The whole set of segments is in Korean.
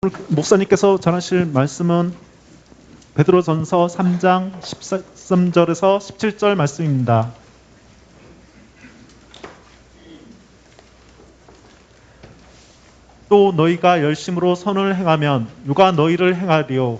목사님께서 전하실 말씀은 베드로전서 3장 13절에서 17절 말씀입니다. 또 너희가 열심으로 선을 행하면 누가 너희를 행하리요?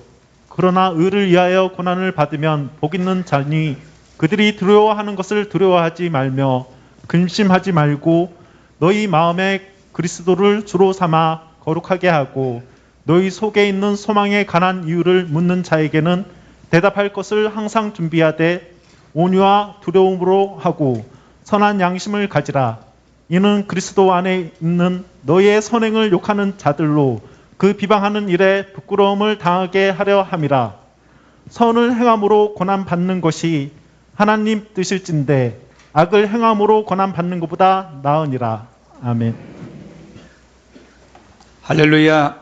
그러나 의를 위하여 고난을 받으면 복 있는 자니 그들이 두려워하는 것을 두려워하지 말며 근심하지 말고 너희 마음에 그리스도를 주로 삼아 거룩하게 하고 너희 속에 있는 소망에 관한 이유를 묻는 자에게는 대답할 것을 항상 준비하되 온유와 두려움으로 하고 선한 양심을 가지라. 이는 그리스도 안에 있는 너희의 선행을 욕하는 자들로 그 비방하는 일에 부끄러움을 당하게 하려 함이라. 선을 행함으로 고난받는 것이 하나님 뜻일진데 악을 행함으로 고난받는 것보다 나으니라. 아멘. 할렐루야.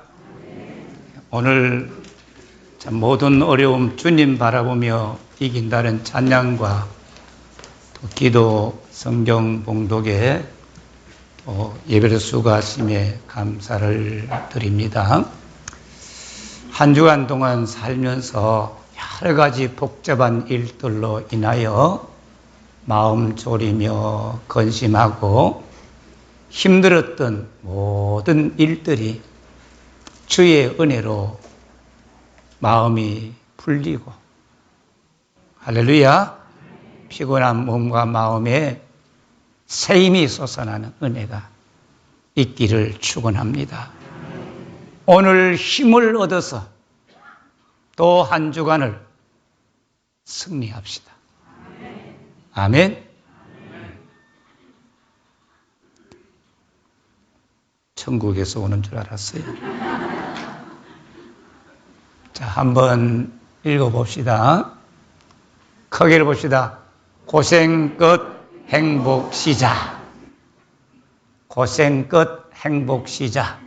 오늘 모든 어려움 주님 바라보며 이긴다는 찬양과 또 기도, 성경 봉독에 예배를 수고하심에 감사를 드립니다. 한 주간 동안 살면서 여러 가지 복잡한 일들로 인하여 마음 졸이며 근심하고 힘들었던 모든 일들이 주의 은혜로 마음이 풀리고, 할렐루야, 피곤한 몸과 마음에 새 힘이 솟아나는 은혜가 있기를 축원합니다. 오늘 힘을 얻어서 또 한 주간을 승리합시다. 아멘. 천국에서 오는 줄 알았어요. 자, 한번 읽어봅시다. 크게 봅시다. 고생 끝 행복 시작. 고생 끝 행복 시작.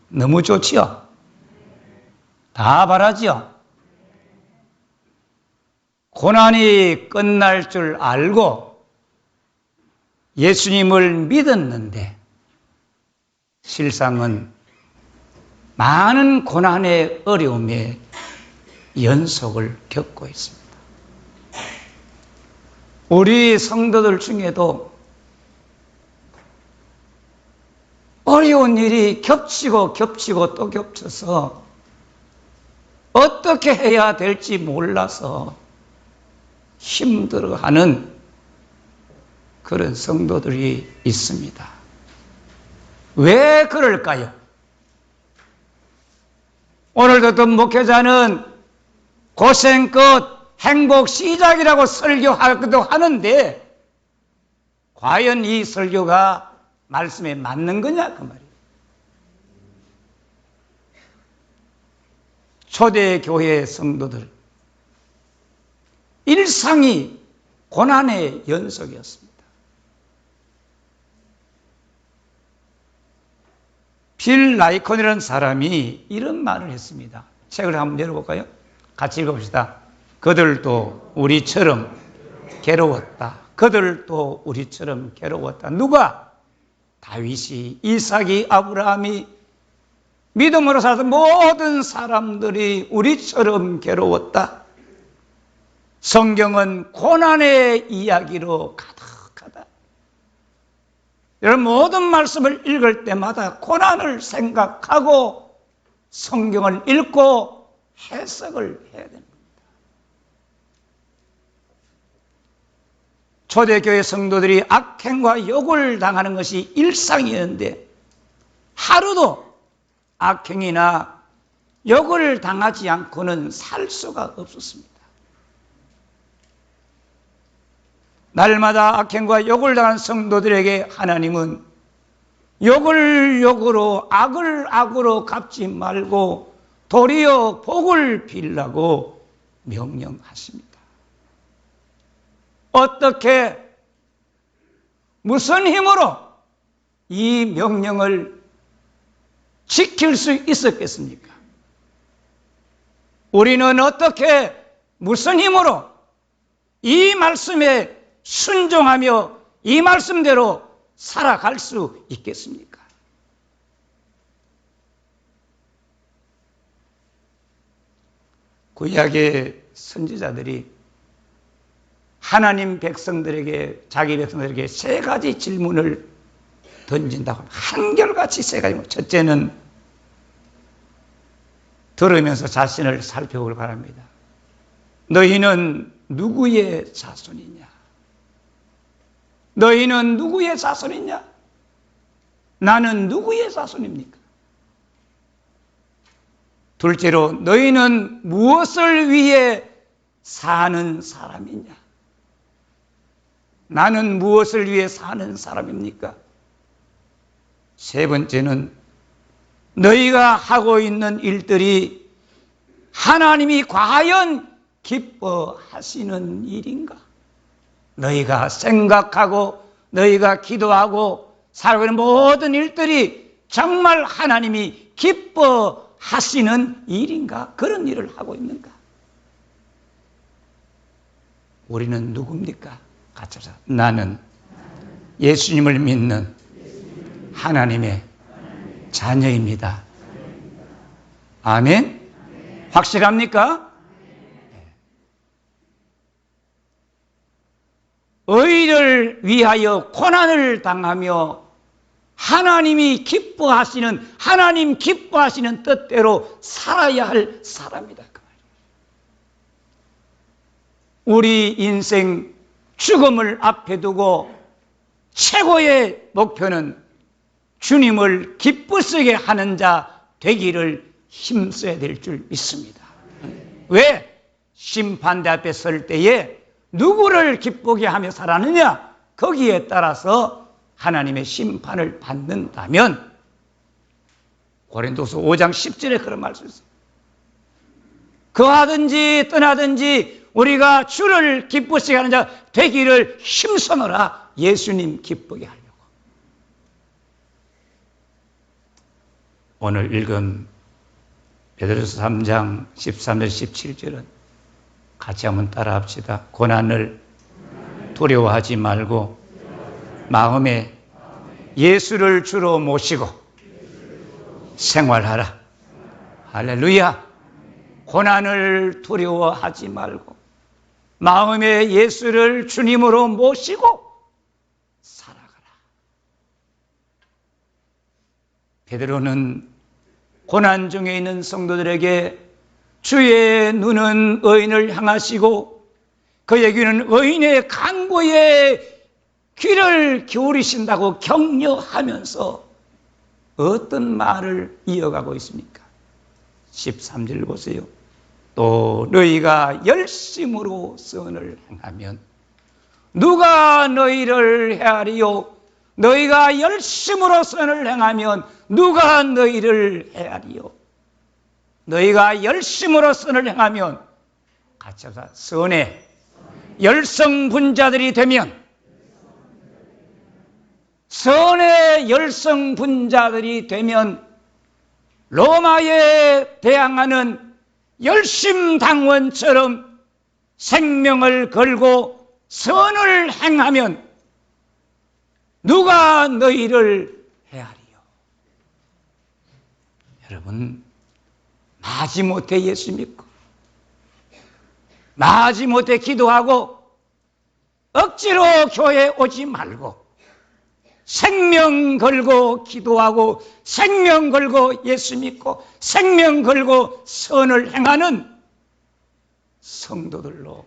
너무 좋지요? 다 바라지요? 고난이 끝날 줄 알고 예수님을 믿었는데 실상은 많은 고난의 어려움의 연속을 겪고 있습니다. 우리 성도들 중에도 어려운 일이 겹치고 또 겹쳐서 어떻게 해야 될지 몰라서 힘들어하는 그런 성도들이 있습니다. 왜 그럴까요? 오늘도 어떤 목회자는 고생 끝 행복 시작이라고 설교하기도 하는데 과연 이 설교가 말씀에 맞는 거냐 그 말이에요. 초대교회 성도들 일상이 고난의 연속이었습니다. 빌 라이콘이라는 사람이 이런 말을 했습니다. 책을 한번 열어볼까요? 같이 읽어봅시다. 그들도 우리처럼 괴로웠다. 그들도 우리처럼 괴로웠다. 누가? 다윗이, 이삭이, 아브라함이, 믿음으로 살던 모든 사람들이 우리처럼 괴로웠다. 성경은 고난의 이야기로 가득하다. 여러분, 모든 말씀을 읽을 때마다 고난을 생각하고 성경을 읽고 해석을 해야 됩니다. 초대교회 성도들이 악행과 욕을 당하는 것이 일상이었는데 하루도 악행이나 욕을 당하지 않고는 살 수가 없었습니다. 날마다 악행과 욕을 당하는 성도들에게 하나님은 욕을 욕으로 악을 악으로 갚지 말고 도리어 복을 빌라고 명령하십니다. 어떻게 무슨 힘으로 이 명령을 지킬 수 있었겠습니까? 우리는 어떻게 무슨 힘으로 이 말씀에 순종하며 이 말씀대로 살아갈 수 있겠습니까? 구약의 선지자들이 하나님 백성들에게, 자기 백성들에게 세 가지 질문을 던진다고 한결같이 세 가지. 첫째는 들으면서 자신을 살펴보길 바랍니다. 너희는 누구의 자손이냐? 너희는 누구의 자손이냐? 나는 누구의 자손입니까? 둘째로 너희는 무엇을 위해 사는 사람이냐? 나는 무엇을 위해 사는 사람입니까? 세 번째는 너희가 하고 있는 일들이 하나님이 과연 기뻐하시는 일인가? 너희가 생각하고 너희가 기도하고 살고 있는 모든 일들이 정말 하나님이 기뻐하시는 일인가? 그런 일을 하고 있는가? 우리는 누굽니까? 같이 합시다. 나는 예수님을 믿는 하나님의 자녀입니다. 아멘? 확실합니까? 의를 위하여 고난을 당하며 하나님이 기뻐하시는, 하나님 기뻐하시는 뜻대로 살아야 할 사람이다. 그 말이에요. 우리 인생 죽음을 앞에 두고 최고의 목표는 주님을 기쁘시게 하는 자 되기를 힘써야 될 줄 믿습니다. 왜? 심판대 앞에 설 때에 누구를 기쁘게 하며 살았느냐? 거기에 따라서 하나님의 심판을 받는다면, 고린도서 5장 10절에 그런 말씀이 있어요. 거하든지 떠나든지 우리가 주를 기쁘시게 하는 자 되기를 힘써노라. 예수님 기쁘게 하려고. 오늘 읽은 베드로서 3장 13절 17절은 같이 한번 따라 합시다. 고난을 두려워하지 말고 마음에 예수를 주로 모시고 생활하라. 할렐루야. 고난을 두려워하지 말고 마음에 예수를 주님으로 모시고 살아가라. 베드로는 고난 중에 있는 성도들에게 주의 눈은 의인을 향하시고 그에게는 의인의 간구에 귀를 기울이신다고 격려하면서 어떤 말을 이어가고 있습니까? 13절 보세요. 또 너희가 열심으로 선을 행하면 누가 너희를 헤아리요? 너희가 열심으로 선을 행하면 누가 너희를 헤아리요? 너희가 열심으로 선을 행하면, 같이 합시다. 선의 열성분자들이 되면, 선의 열성분자들이 되면 로마에 대항하는 열심당원처럼 생명을 걸고 선을 행하면 누가 너희를 헤아리요? 여러분, 마지못해 예수 믿고 마지못해 기도하고 억지로 교회에 오지 말고 생명 걸고 기도하고 생명 걸고 예수 믿고 생명 걸고 선을 행하는 성도들로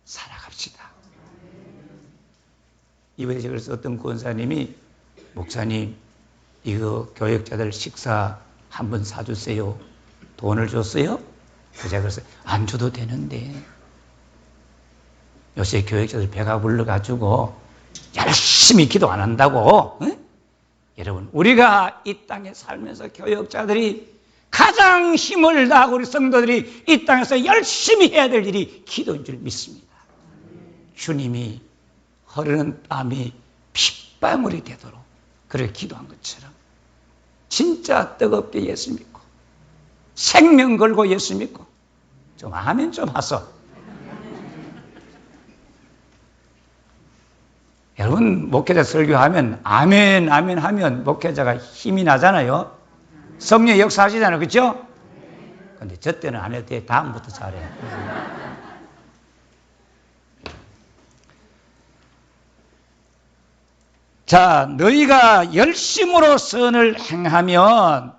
살아갑시다. 이번에 그래서 어떤 권사님이, 목사님 이거 교역자들 식사 한번 사주세요. 돈을 줬어요? 제가 그랬어요. 안 줘도 되는데 요새 교역자들 배가 불러가지고 열심히 기도 안 한다고. 응? 여러분, 우리가 이 땅에 살면서 교역자들이 가장 힘을 다하고 우리 성도들이 이 땅에서 열심히 해야 될 일이 기도인 줄 믿습니다. 주님이 흐르는 땀이 핏방울이 되도록 그렇게 기도한 것처럼 진짜 뜨겁게 예수 믿고 생명 걸고 예수 믿고 좀 아멘 좀 하소. 여러분, 목회자 설교하면 아멘 아멘 하면 목회자가 힘이 나잖아요. 성령의 역사하시잖아요. 그렇죠? 근데 저 때는 안 해도 돼. 다음부터 잘해. 자, 너희가 열심으로 선을 행하면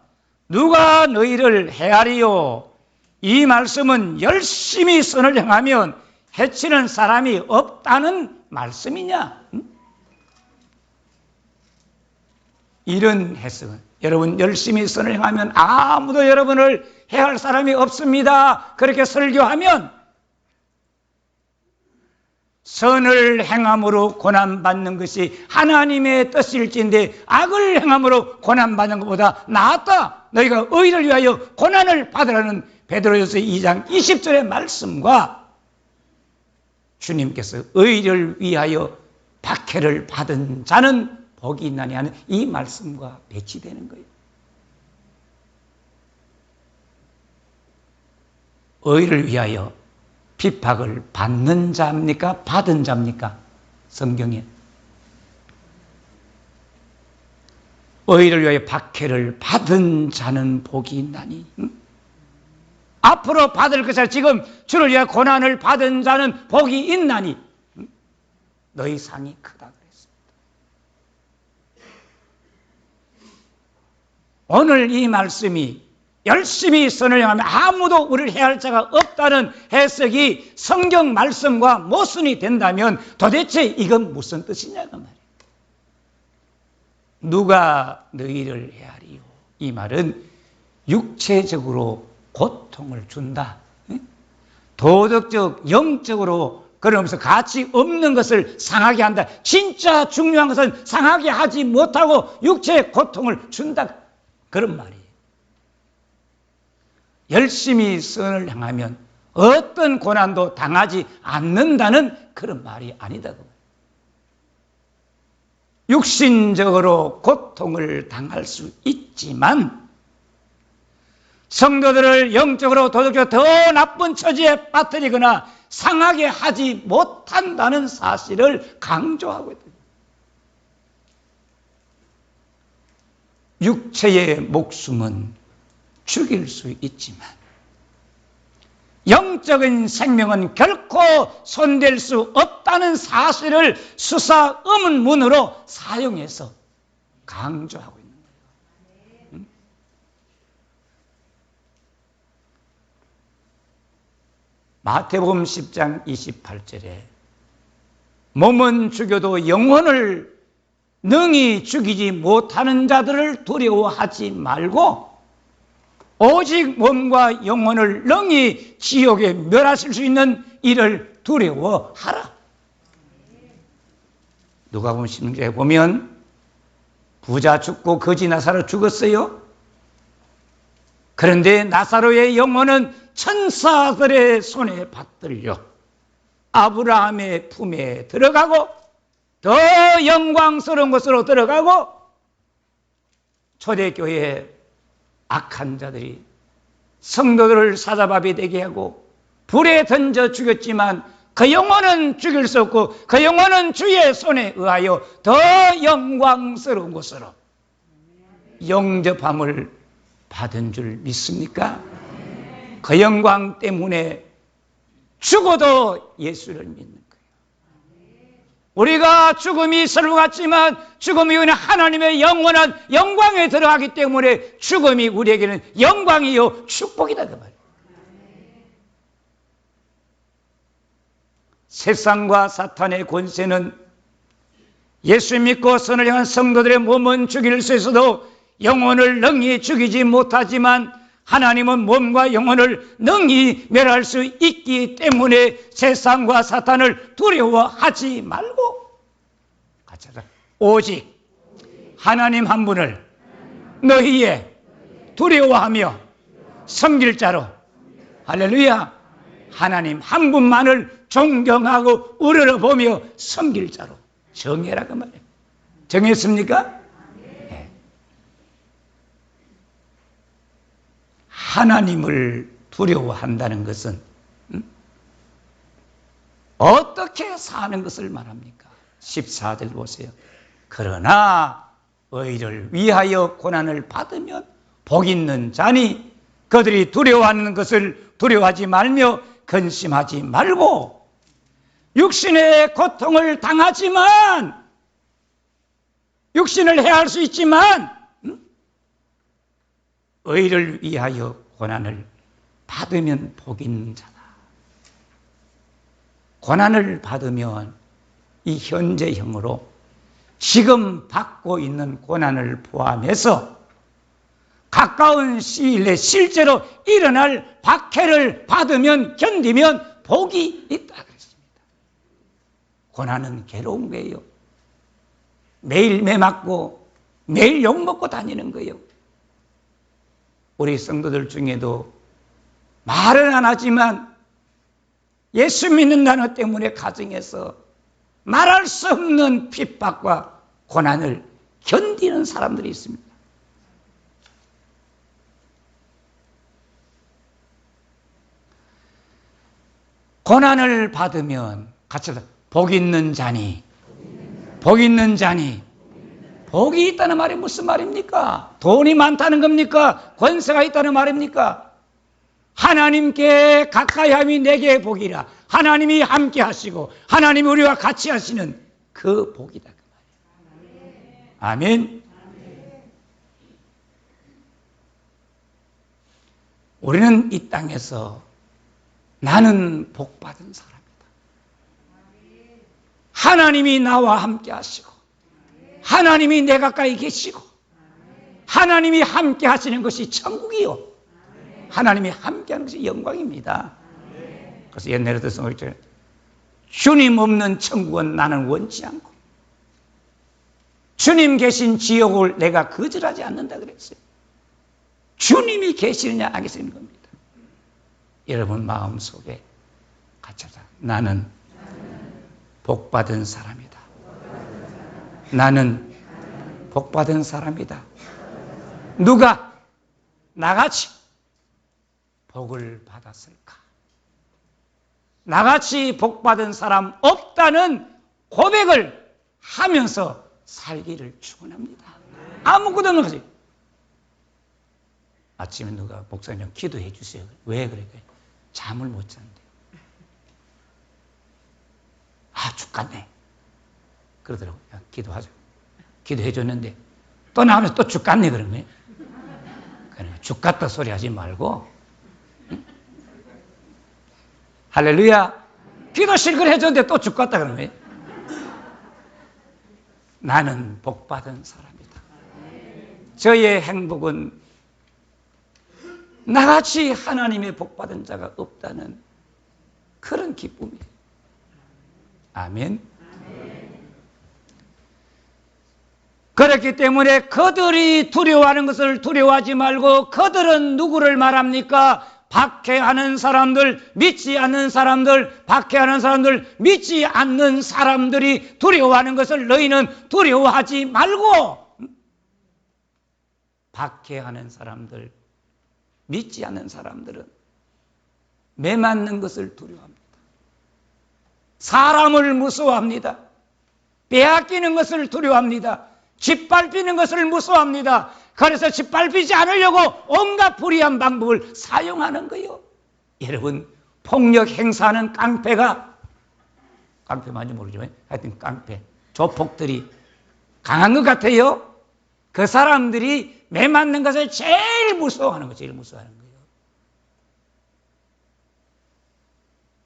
누가 너희를 헤아리요? 이 말씀은 열심히 선을 행하면 해치는 사람이 없다는 말씀이냐? 이런 해석은, 여러분 열심히 선을 행하면 아무도 여러분을 해할 사람이 없습니다. 그렇게 설교하면 선을 행함으로 고난받는 것이 하나님의 뜻일진데 악을 행함으로 고난받는 것보다 낫다. 너희가 의를 위하여 고난을 받으라는 베드로전서 2장 20절의 말씀과 주님께서 의를 위하여 박해를 받은 자는 복이 있나니 하는 이 말씀과 배치되는 거예요. 의를 위하여 핍박을 받는 자입니까? 받은 자입니까? 성경에 의를 위하여 박해를 받은 자는 복이 있나니, 앞으로 받을 것을 지금 주를 위하여 고난을 받은 자는 복이 있나니, 너희 상이 크다 그랬습니다. 오늘 이 말씀이 열심히 선을 행하면 아무도 우리를 해할 자가 없다는 해석이 성경 말씀과 모순이 된다면 도대체 이건 무슨 뜻이냐고 말이에요. 누가 너희를 헤아리요? 이 말은 육체적으로 고통을 준다. 도덕적, 영적으로 그러면서 가치 없는 것을 상하게 한다. 진짜 중요한 것은 상하게 하지 못하고 육체의 고통을 준다. 그런 말이에요. 열심히 선을 행하면 어떤 고난도 당하지 않는다는 그런 말이 아니다. 육신적으로 고통을 당할 수 있지만 성도들을 영적으로 도덕적으로 더 나쁜 처지에 빠뜨리거나 상하게 하지 못한다는 사실을 강조하고 있다. 육체의 목숨은 죽일 수 있지만 영적인 생명은 결코 손댈 수 없다는 사실을 수사 의문문으로 사용해서 강조하고 있는 거예요. 마태복음 10장 28절에 몸은 죽여도 영혼을 능히 죽이지 못하는 자들을 두려워하지 말고 오직 몸과 영혼을 능히 지옥에 멸하실 수 있는 이를 두려워하라. 누가복음 16장에 보면 부자 죽고 거지 나사로 죽었어요. 그런데 나사로의 영혼은 천사들의 손에 받들려 아브라함의 품에 들어가고 더 영광스러운 곳으로 들어가고 초대교회에 악한 자들이 성도들을 사자밥이 되게 하고 불에 던져 죽였지만 그 영혼은 죽일 수 없고 그 영혼은 주의 손에 의하여 더 영광스러운 곳으로 영접함을 받은 줄 믿습니까? 그 영광 때문에 죽어도 예수를 믿는 거예요. 우리가 죽음이 설부 같지만 죽음 이후에는 하나님의 영원한 영광에 들어가기 때문에 죽음이 우리에게는 영광이요 축복이다 그 말이에요. 세상과 사탄의 권세는 예수 믿고 선을 향한 성도들의 몸은 죽일 수 있어도 영혼을 능히 죽이지 못하지만 하나님은 몸과 영혼을 능히 멸할 수 있기 때문에 세상과 사탄을 두려워하지 말고 같이 하자. 오직 하나님 한 분을 너희의 두려워하며 섬길 자로 할렐루야 하나님 한 분만을 존경하고 우러러보며 섬길 자로 정해라 그 말이에요. 정했습니까? 하나님을 두려워한다는 것은 어떻게 사는 것을 말합니까? 14절 보세요. 그러나 의를 위하여 고난을 받으면 복 있는 자니 그들이 두려워하는 것을 두려워하지 말며 근심하지 말고 육신의 고통을 당하지만 육신을 해할 수 있지만 의를 위하여 고난을 받으면 복이 있는 자다. 고난을 받으면 이 현재형으로 지금 받고 있는 고난을 포함해서 가까운 시일 내에 실제로 일어날 박해를 받으면 견디면 복이 있다 그랬습니다. 고난은 괴로운 거예요. 매일 매 맞고 매일 욕먹고 다니는 거예요. 우리 성도들 중에도 말은 안 하지만 예수 믿는 단어 때문에 가정에서 말할 수 없는 핍박과 고난을 견디는 사람들이 있습니다. 고난을 받으면 같이 복 있는 자니, 복 있는 자니, 복이 있다는 말이 무슨 말입니까? 돈이 많다는 겁니까? 권세가 있다는 말입니까? 하나님께 가까이 함이 내게 복이라. 하나님이 함께 하시고 하나님이 우리와 같이 하시는 그 복이다 그 말이에요. 아멘. 우리는 이 땅에서 나는 복받은 사람이다. 하나님이 나와 함께 하시고 하나님이 내 가까이 계시고 하나님이 함께 하시는 것이 천국이요. 하나님이 함께하는 것이 영광입니다. 그래서 옛날에도 성경에 주님 없는 천국은 나는 원치 않고 주님 계신 지옥을 내가 거절하지 않는다 그랬어요. 주님이 계시느냐 안 계시는 겁니다. 여러분 마음속에 같이 하자. 나는 복받은 사람이다. 나는 복받은 사람이다. 누가 나같이 복을 받았을까? 나같이 복받은 사람 없다는 고백을 하면서 살기를 축원합니다. 아무것도 없는 거지. 아침에 누가 목사님 기도해 주세요. 왜 그래? 잠을 못 자는데. 죽겠네. 그러더라고요. 기도하자. 기도해 줬는데 또 나오면서 또 죽겠네 그런 거예요. 그러니까 죽겠다 소리 하지 말고 할렐루야. 기도 실컷 해줬는데 또 죽겠다 그런 거예요. 나는 복받은 사람이다. 저의 행복은 나같이 하나님의 복받은 자가 없다는 그런 기쁨이에요. 아멘. 그렇기 때문에 그들이 두려워하는 것을 두려워하지 말고 그들은 누구를 말합니까? 박해하는 사람들, 믿지 않는 사람들, 박해하는 사람들, 믿지 않는 사람들이 두려워하는 것을 너희는 두려워하지 말고 박해하는 사람들, 믿지 않는 사람들은 매 맞는 것을 두려워합니다. 사람을 무서워합니다. 빼앗기는 것을 두려워합니다. 짓밟히는 것을 무서워합니다. 그래서 짓밟히지 않으려고 온갖 불의한 방법을 사용하는 거예요. 여러분 폭력 행사하는 깡패가 깡패 맞는지 모르지만 하여튼 깡패 조폭들이 강한 것 같아요. 그 사람들이 매 맞는 것을 제일 무서워하는 거예요. 제일 무서워하는 거예요.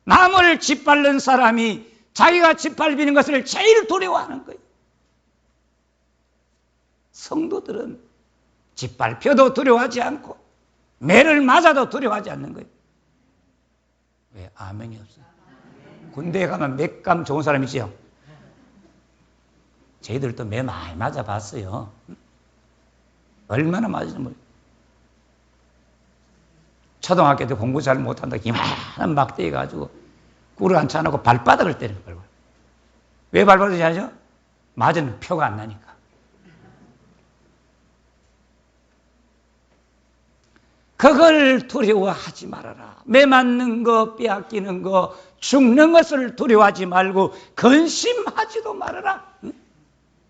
남을 짓밟는 사람이 자기가 짓밟히는 것을 제일 두려워하는 거예요. 성도들은 짓밟혀도 두려워하지 않고 매를 맞아도 두려워하지 않는 거예요. 왜? 아멘이 없어요. 군대에 가면 맥감 좋은 사람 있죠? 저희들도 매 많이 맞아봤어요. 얼마나 맞은지 모르겠어요. 초등학교 때 공부 잘 못한다고 이만한 막대기 가지고 꿀을 안 차놓고 발바닥을 때리는 거예요. 왜 발바닥을 차죠? 맞으면 표가 안 나니까. 그걸 두려워하지 말아라. 매 맞는 거, 빼앗기는 거, 죽는 것을 두려워하지 말고 근심하지도 말아라.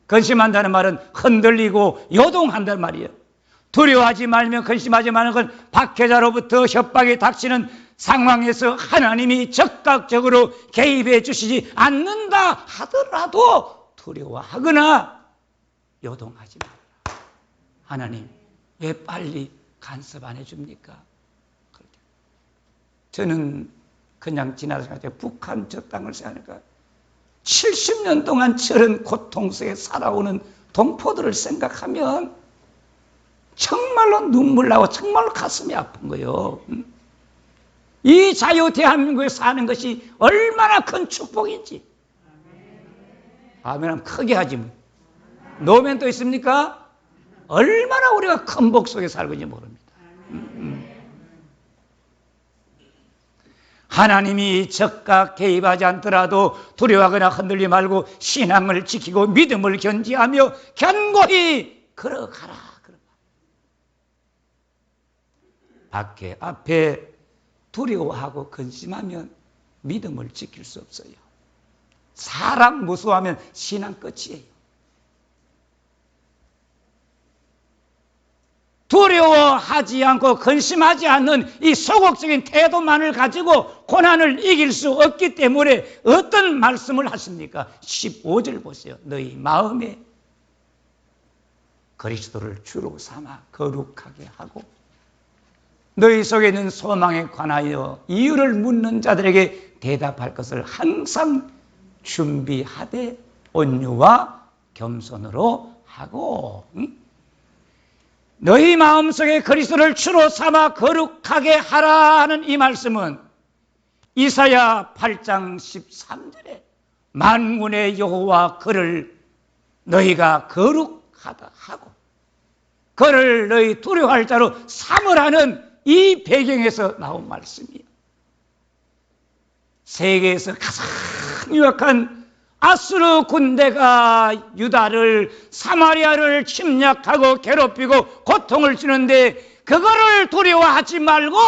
근심한다는 말은 흔들리고 요동한다는 말이에요. 두려워하지 말며 근심하지 말는 건 박해자로부터 협박이 닥치는 상황에서 하나님이 적극적으로 개입해 주시지 않는다 하더라도 두려워하거나 요동하지 말라. 하나님 왜 빨리 간섭 안 해줍니까? 저는 그냥 지나서 북한 저 땅을 생각하니까 70년 동안 저런 고통 속에 살아오는 동포들을 생각하면 정말로 눈물 나고 정말로 가슴이 아픈 거예요. 이 자유 대한민국에 사는 것이 얼마나 큰 축복인지. 아멘 하면 크게 하지 뭐. 노면 또 있습니까? 얼마나 우리가 큰 복 속에 살고있는지 모릅니다. 하나님이 적극 개입하지 않더라도 두려워하거나 흔들리지 말고 신앙을 지키고 믿음을 견지하며 견고히 걸어가라. 밖에 앞에 두려워하고 근심하면 믿음을 지킬 수 없어요. 사람 무서워하면 신앙 끝이에요. 두려워하지 않고 근심하지 않는 이 소극적인 태도만을 가지고 고난을 이길 수 없기 때문에 어떤 말씀을 하십니까? 15절 보세요. 너희 마음에 그리스도를 주로 삼아 거룩하게 하고 너희 속에 있는 소망에 관하여 이유를 묻는 자들에게 대답할 것을 항상 준비하되 온유와 겸손으로 하고 너희 마음속에 그리스도를 주로 삼아 거룩하게 하라 하는 이 말씀은 이사야 8장 13절에 만군의 여호와 그를 너희가 거룩하다 하고 그를 너희 두려워할 자로 삼으라는 이 배경에서 나온 말씀이에요. 세계에서 가장 유력한 아수르 군대가 유다를 사마리아를 침략하고 괴롭히고 고통을 주는데 그거를 두려워하지 말고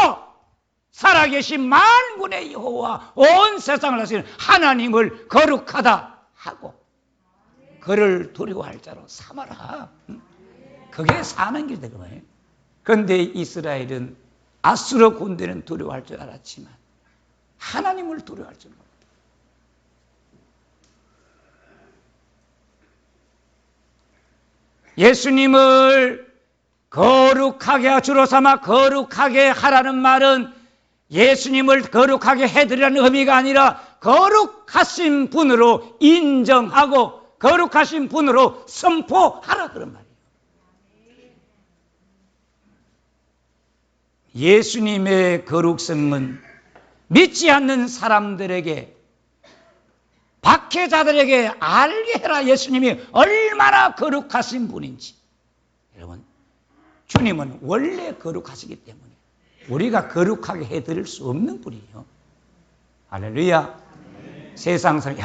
살아계신 만군의 여호와 온 세상을 하시는 하나님을 거룩하다 하고 그를 두려워할 자로 삼아라. 그게 사는 길이 되는 거예요. 그런데 이스라엘은 아수르 군대는 두려워할 줄 알았지만 하나님을 두려워할 줄 몰랐다. 예수님을 거룩하게 주로 삼아 거룩하게 하라는 말은 예수님을 거룩하게 해드리라는 의미가 아니라 거룩하신 분으로 인정하고 거룩하신 분으로 선포하라 그런 말이에요. 예수님의 거룩성은 믿지 않는 사람들에게 박해자들에게 알게 해라. 예수님이 얼마나 거룩하신 분인지. 여러분, 주님은 원래 거룩하시기 때문에 우리가 거룩하게 해드릴 수 없는 분이에요. 할렐루야. 세상 사람,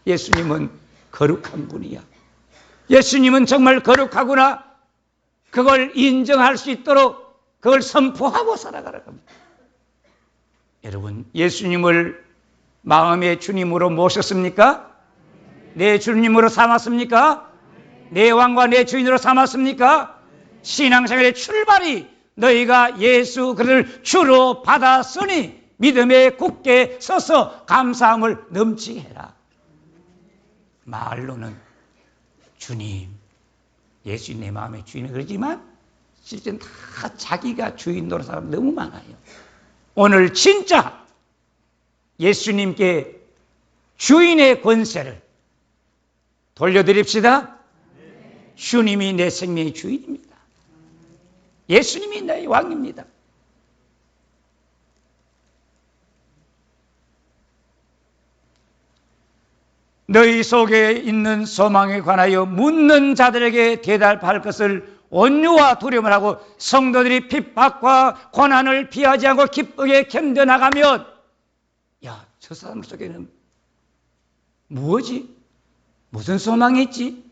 예수님은 거룩한 분이야. 예수님은 정말 거룩하구나. 그걸 인정할 수 있도록 그걸 선포하고 살아가라고 합니다. 여러분, 예수님을 마음의 주님으로 모셨습니까? 내 주님으로 삼았습니까? 내 왕과 내 주인으로 삼았습니까? 신앙생활의 출발이 너희가 예수 그리스도를 주로 받았으니 믿음에 굳게 서서 감사함을 넘치게 해라. 말로는 주님, 예수님 내 마음의 주인은 그러지만 실제는 다 자기가 주인 노릇 사람 너무 많아요. 오늘 진짜 예수님께 주인의 권세를 돌려드립시다. 주님이 내 생명의 주인입니다. 예수님이 나의 왕입니다. 너희 속에 있는 소망에 관하여 묻는 자들에게 대답할 것을 온유와 두려움을 하고 성도들이 핍박과 고난을 피하지 않고 기쁘게 견뎌나가면 저 사람 속에는 무엇이? 무슨 소망이 있지?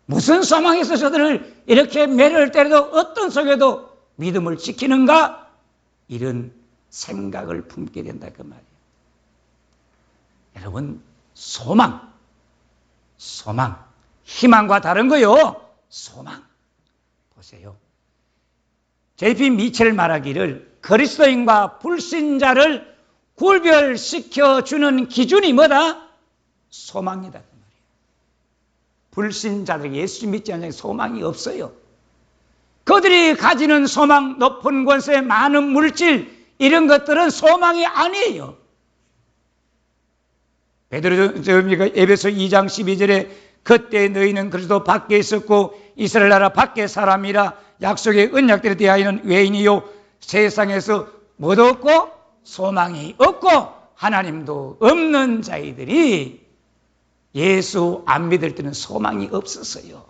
무슨 소망에서 저들을 이렇게 매를 때려도 어떤 속에도 믿음을 지키는가? 이런 생각을 품게 된다 그 말이에요. 여러분, 소망, 희망과 다른 거요. 소망. 보세요. J.P. 미첼 말하기를 그리스도인과 불신자를 구별시켜주는 기준이 뭐다? 소망이다. 불신자들에게 예수 믿지 않는 소망이 없어요. 그들이 가지는 소망, 높은 권세, 많은 물질, 이런 것들은 소망이 아니에요. 베드로가 에베소 2장 12절에 그때 너희는 그리스도 밖에 있었고 이스라엘 나라 밖의 사람이라 약속의 언약들에 대하여는 외인이요 세상에서 못 없고 소망이 없고 하나님도 없는 자이들이 예수 안 믿을 때는 소망이 없었어요.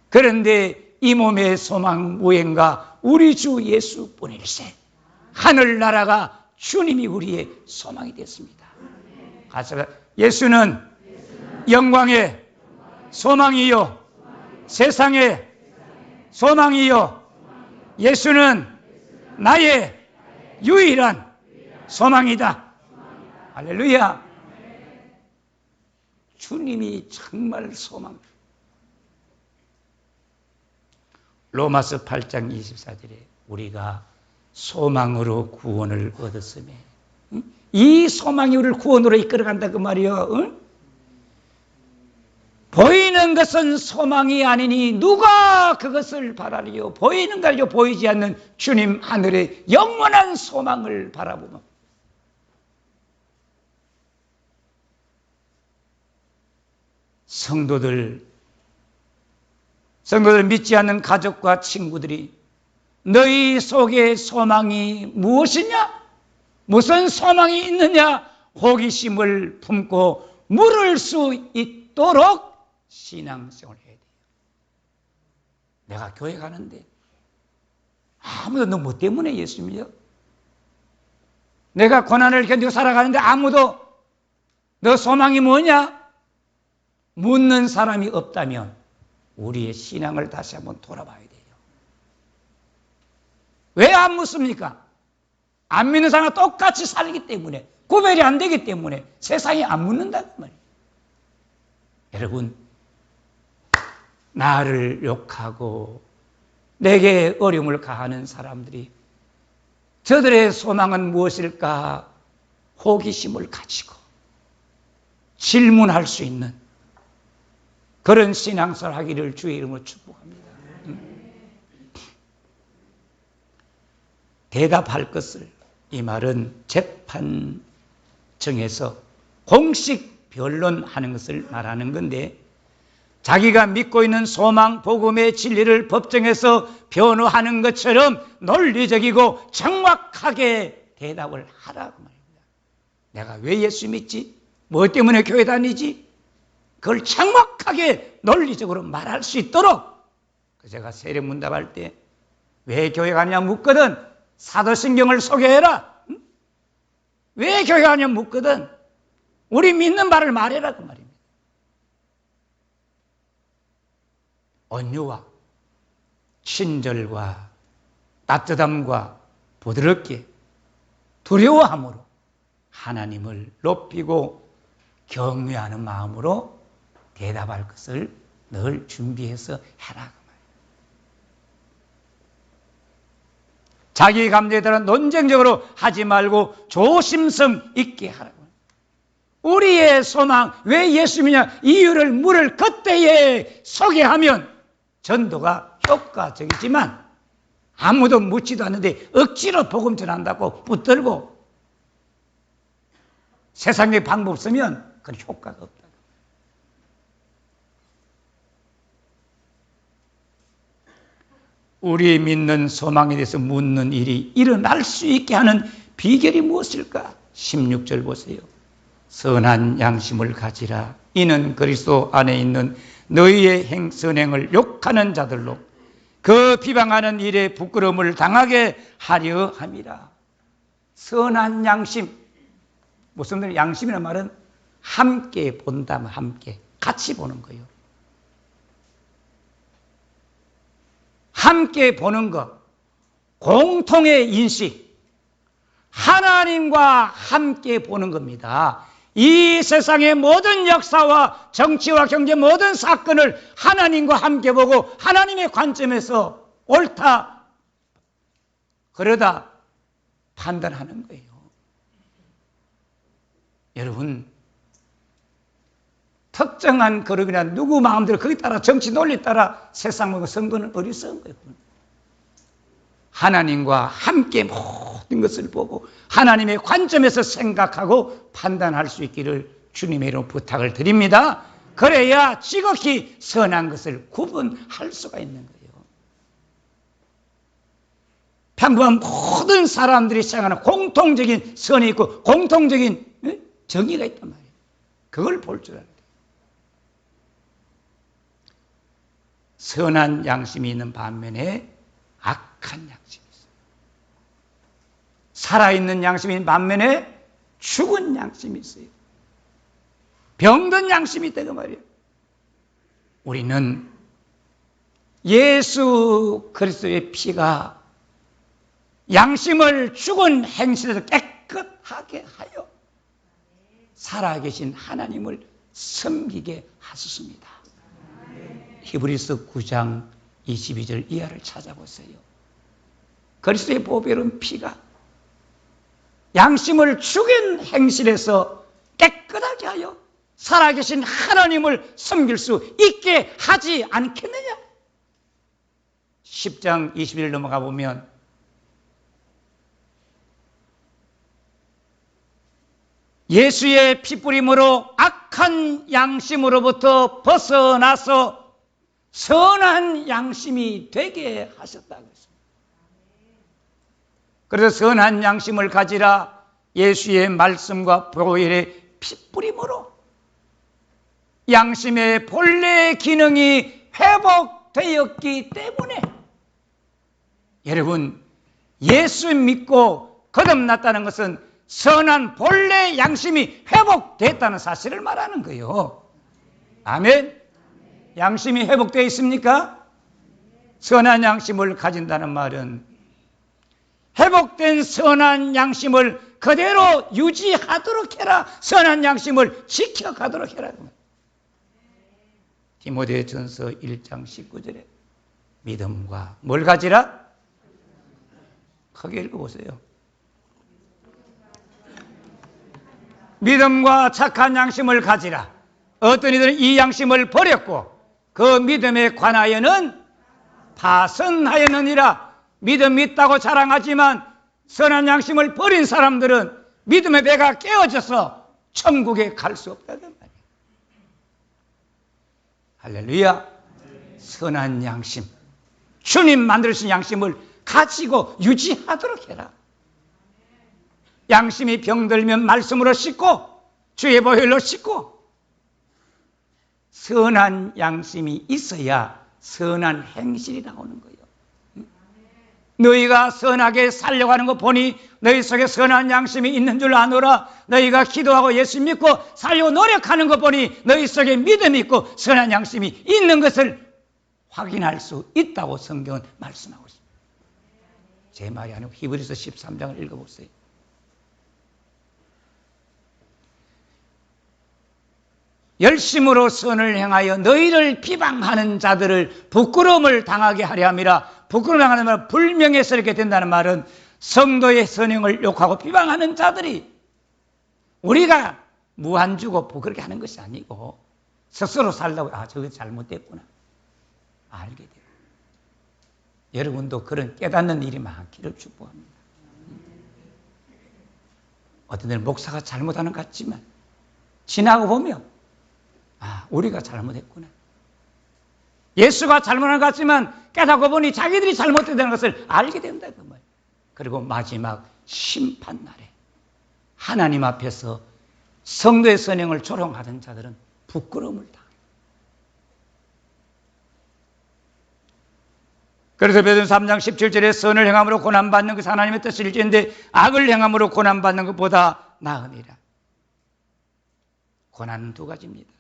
그런데 이 몸의 소망 무엇인가? 우리 주 예수뿐일세. 하늘나라가 주님이 우리의 소망이 됐습니다. 예수는 영광의 소망이요 세상의 소망이요 예수는 나의 유일한 소망이다. 할렐루야. 주님이 정말 소망. 로마서 8장 24절에 우리가 소망으로 구원을 얻었으며 이 소망이 우리를 구원으로 이끌어간다 그 말이요. 응? 보이는 것은 소망이 아니니 누가 그것을 바라리요. 보이는 것이요 보이지 않는 주님 하늘의 영원한 소망을 바라보며 성도들 믿지 않는 가족과 친구들이 너희 속에 소망이 무엇이냐? 무슨 소망이 있느냐? 호기심을 품고 물을 수 있도록 신앙생활을 해야 돼요. 내가 교회 가는데 아무도 너 뭐 때문에 예수 믿어? 내가 고난을 견디고 살아가는데 아무도 너 소망이 뭐냐? 묻는 사람이 없다면 우리의 신앙을 다시 한번 돌아봐야 돼요. 왜 안 묻습니까? 안 믿는 사람과 똑같이 살기 때문에, 구별이 안 되기 때문에 세상이 안 묻는다는 말이에요. 여러분, 나를 욕하고 내게 어려움을 가하는 사람들이 저들의 소망은 무엇일까? 호기심을 가지고 질문할 수 있는 그런 신앙생활 하기를 주의 이름으로 축복합니다. 대답할 것을, 이 말은 재판정에서 공식 변론하는 것을 말하는 건데 자기가 믿고 있는 소망, 복음의 진리를 법정에서 변호하는 것처럼 논리적이고 정확하게 대답을 하라고 말입니다. 내가 왜 예수 믿지? 뭐 때문에 교회 다니지? 그걸 정확하게 논리적으로 말할 수 있도록 제가 세례문답할 때 왜 교회 가냐 묻거든 사도신경을 소개해라. 응? 왜 교회 가냐 묻거든 우리 믿는 바를 말해라 그 말입니다. 온유와 친절과 따뜻함과 부드럽게 두려워함으로 하나님을 높이고 경외하는 마음으로 대답할 것을 늘 준비해서 해라. 자기 감정에 따라 논쟁적으로 하지 말고 조심성 있게 하라고. 우리의 소망, 왜 예수 믿냐 이유를 물을 그때에 소개하면 전도가 효과적이지만 아무도 묻지도 않는데 억지로 복음 전한다고 붙들고 세상의 방법 쓰면 그건 효과가 없다. 우리 믿는 소망에 대해서 묻는 일이 일어날 수 있게 하는 비결이 무엇일까? 16절 보세요. 선한 양심을 가지라. 이는 그리스도 안에 있는 너희의 선행을 욕하는 자들로 그 비방하는 일에 부끄러움을 당하게 하려 함이라. 선한 양심. 무슨 양심이라는 말은 함께 본다면 함께 같이 보는 거예요. 함께 보는 것, 공통의 인식, 하나님과 함께 보는 겁니다. 이 세상의 모든 역사와 정치와 경제 모든 사건을 하나님과 함께 보고 하나님의 관점에서 옳다, 그러다 판단하는 거예요. 여러분, 특정한 그룹이나 누구 마음대로 거기에 따라 정치 논리에 따라 세상 먹은 성도는 어리석은 거예요. 하나님과 함께 모든 것을 보고 하나님의 관점에서 생각하고 판단할 수 있기를 주님의 이름으로 부탁을 드립니다. 그래야 지극히 선한 것을 구분할 수가 있는 거예요. 평범한 모든 사람들이 생각하는 공통적인 선이 있고 공통적인 정의가 있단 말이에요. 그걸 볼 줄 알아야 돼요. 선한 양심이 있는 반면에 악한 양심이 있어요. 살아있는 양심이 있는 반면에 죽은 양심이 있어요. 병든 양심이 있다 그 말이에요. 우리는 예수 그리스도의 피가 양심을 죽은 행실에서 깨끗하게 하여 살아계신 하나님을 섬기게 하셨습니다. 히브리서 9장 22절 이하를 찾아보세요. 그리스도의 보배로운 피가 양심을 죽인 행실에서 깨끗하게 하여 살아계신 하나님을 섬길 수 있게 하지 않겠느냐? 10장 21절 넘어가 보면 예수의 피뿌림으로 악한 양심으로부터 벗어나서 선한 양심이 되게 하셨다고 했습니다. 그래서 선한 양심을 가지라 예수의 말씀과 보혈의 피뿌림으로 양심의 본래 기능이 회복되었기 때문에 여러분 예수 믿고 거듭났다는 것은 선한 본래 양심이 회복됐다는 사실을 말하는 거예요. 아멘. 양심이 회복되어 있습니까? 선한 양심을 가진다는 말은 회복된 선한 양심을 그대로 유지하도록 해라. 선한 양심을 지켜가도록 해라. 디모데전서 1장 19절에 믿음과 뭘 가지라? 크게 읽어보세요. 믿음과 착한 양심을 가지라. 어떤 이들은 이 양심을 버렸고 그 믿음에 관하여는 파선하였느니라. 믿음 있다고 자랑하지만 선한 양심을 버린 사람들은 믿음의 배가 깨어져서 천국에 갈 수 없다는 말이에요. 할렐루야. 선한 양심, 주님 만들어주신 양심을 가지고 유지하도록 해라. 양심이 병들면 말씀으로 씻고 주의 보혈로 씻고 선한 양심이 있어야 선한 행실이 나오는 거예요. 너희가 선하게 살려고 하는 거 보니 너희 속에 선한 양심이 있는 줄 아노라. 너희가 기도하고 예수 믿고 살려고 노력하는 거 보니 너희 속에 믿음이 있고 선한 양심이 있는 것을 확인할 수 있다고 성경은 말씀하고 있습니다. 제 말이 아니고 히브리서 13장을 읽어보세요. 열심으로 선을 행하여 너희를 비방하는 자들을 부끄러움을 당하게 하려 함이라. 부끄러움을 당하는 말은 불명예스럽게 된다는 말은 성도의 선행을 욕하고 비방하는 자들이 우리가 무한 주고 그렇게 하는 것이 아니고 스스로 살다고 저게 잘못됐구나 알게 되고 여러분도 그런 깨닫는 일이 많기를 축복합니다. 어떤 데는 목사가 잘못하는 것 같지만 지나고 보면 우리가 잘못했구나. 예수가 잘못한 것 같지만 깨닫고 보니 자기들이 잘못했다는 것을 알게 된다 그 말. 그리고 마지막 심판날에 하나님 앞에서 성도의 선행을 조롱하던 자들은 부끄러움을 당해요. 그래서 베드로 3장 17절에 선을 행함으로 고난받는 것이 하나님의 뜻일지인데 악을 행함으로 고난받는 것보다 나으니라. 고난은 두 가지입니다.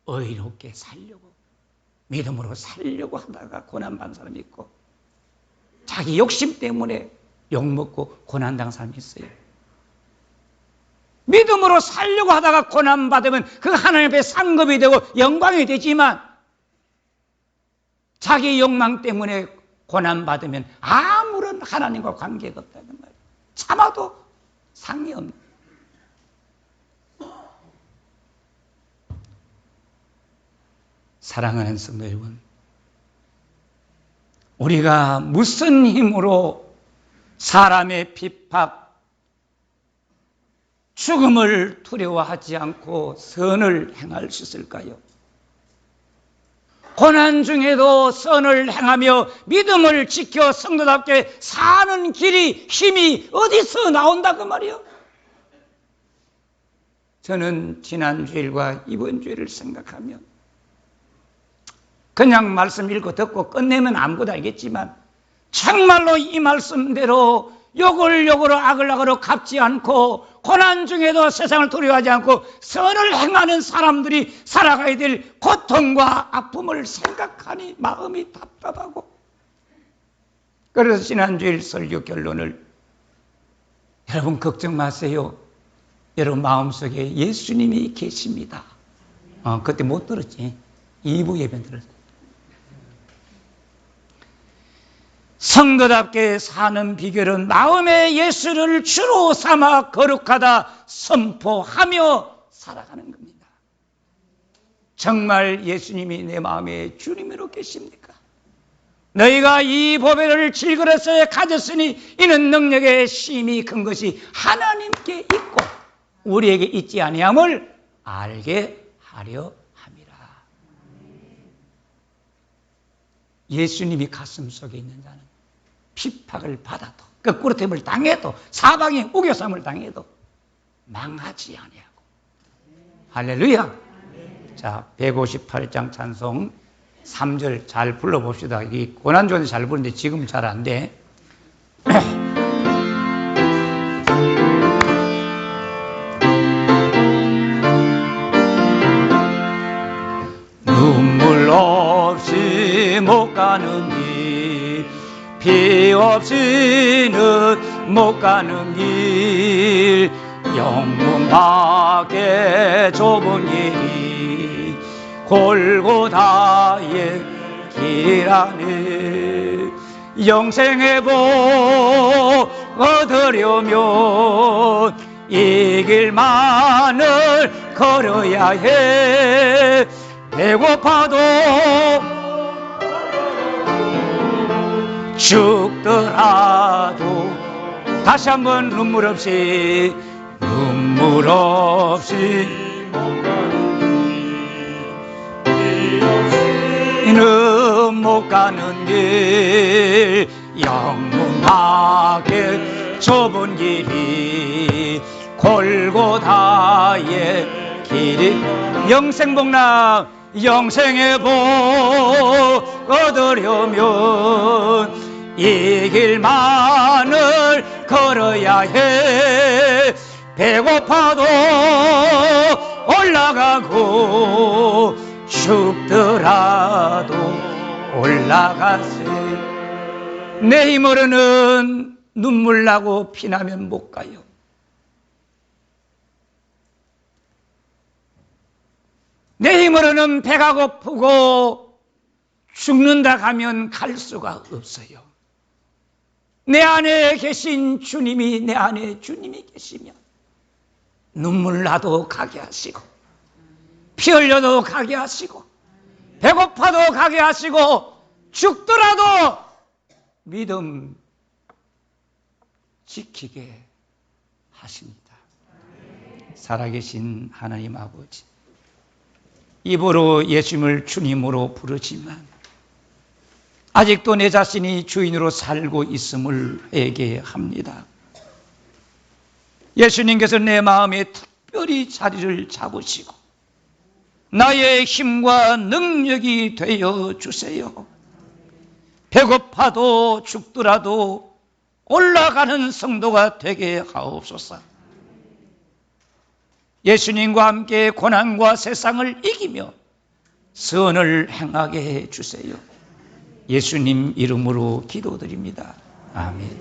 의롭게 살려고 믿음으로 살려고 하다가 고난받는 사람이 있고 자기 욕심 때문에 욕먹고 고난당한 사람이 있어요. 믿음으로 살려고 하다가 고난받으면 그 하나님 앞에 상급이 되고 영광이 되지만 자기 욕망 때문에 고난받으면 아무런 하나님과 관계가 없다는 말이에요. 참아도 상이 없는. 사랑하는 성도 여러분, 우리가 무슨 힘으로 사람의 핍박, 죽음을 두려워하지 않고 선을 행할 수 있을까요? 고난 중에도 선을 행하며 믿음을 지켜 성도답게 사는 길이, 힘이 어디서 나온다 그 말이요? 저는 지난 주일과 이번 주일을 생각하며 그냥 말씀 읽고 듣고 끝내면 아무것도 알겠지만 정말로 이 말씀대로 욕을 욕으로 악을 악으로 갚지 않고 고난 중에도 세상을 두려워하지 않고 선을 행하는 사람들이 살아가야 될 고통과 아픔을 생각하니 마음이 답답하고, 그래서 지난주일 설교 결론을, 여러분 걱정 마세요. 여러분 마음속에 예수님이 계십니다. 그때 못 들었지. 2부 예배 들었어. 성도답게 사는 비결은 마음에 예수를 주로 삼아 거룩하다 선포하며 살아가는 겁니다. 정말 예수님이 내 마음에 주님으로 계십니까? 너희가 이 보배를 질그릇에 가졌으니 이는 능력의 심히 큰 것이 하나님께 있고 우리에게 있지 아니함을 알게 하려 함이라. 예수님이 가슴 속에 있는 자는 핍박을 받아도, 거꾸로됨을 당해도, 사방에 우겨쌈을 당해도 망하지 아니하고. 할렐루야. 자, 158장 찬송 3절 잘 불러봅시다. 이 고난주에 잘 부르는데 지금 잘 안 돼. 눈물 없이 못 가는 길, 피 없이는 못 가는 길, 영문 밖에 좁은 길이 골고다의 길하네. 영생의 복 얻으려면 이 길만을 걸어야 해. 배고파도 죽더라도 다시 한번 눈물 없이 이는 못 가는 길, 영문밖에 좁은 길이 골고다의 길이. 영생복락, 영생의 복 얻으려면 이 길만을 걸어야 해. 배고파도 올라가고 죽더라도 올라가세. 내 힘으로는 눈물 나고 피나면 못 가요. 내 힘으로는 배가 고프고 죽는다 가면 갈 수가 없어요. 내 안에 계신 주님이, 내 안에 주님이 계시면 눈물 나도 가게 하시고, 피 흘려도 가게 하시고, 배고파도 가게 하시고, 죽더라도 믿음 지키게 하십니다. 살아계신 하나님 아버지, 입으로 예수님을 주님으로 부르지만 아직도 내 자신이 주인으로 살고 있음을 회개합니다. 예수님께서 내 마음에 특별히 자리를 잡으시고 나의 힘과 능력이 되어 주세요. 배고파도 죽더라도 올라가는 성도가 되게 하옵소서. 예수님과 함께 고난과 세상을 이기며 선을 행하게 해 주세요. 예수님 이름으로 기도드립니다. 아멘.